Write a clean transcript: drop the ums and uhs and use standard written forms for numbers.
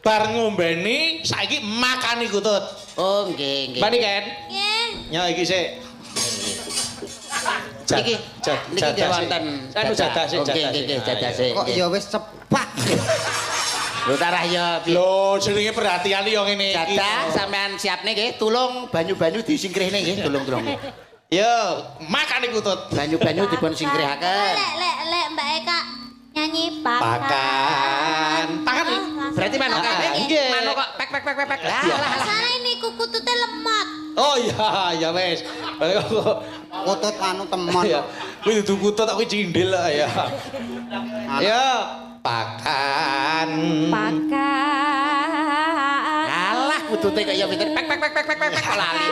bar ngombeni saiki makani kutut. Oh, nggih, nggih. Mbak Niken. Nggih. Ya iki sik. Niki niki wonten anu jadah sik jadah sik. Nggih, jadah sik. Kok ya wis cepak. Lho tarah ya piye? Lho jenenge perhatian yo ngene iki. Jadah sampean siapne nggih, tulung banyu-banyu disingkrihne nggih, tulung-tulung. Yo, makani kutut. Banyu-banyu dipun singkrihaken. Lek Mbak Eka nyanyi Pakan. Pakan. Berarti manuk kabeh Nggih. manuk kok pek pek pek pek. Lah lah. Salah ini kukutute lemot. Oh iya, ya wis. Kutut anu temen. Ya. Kuwi dudu kutut aku cindil lah ya. Ya, pakan. Pakan. Alah kutute kok ya pinter pek pek pek pek pek kok lali.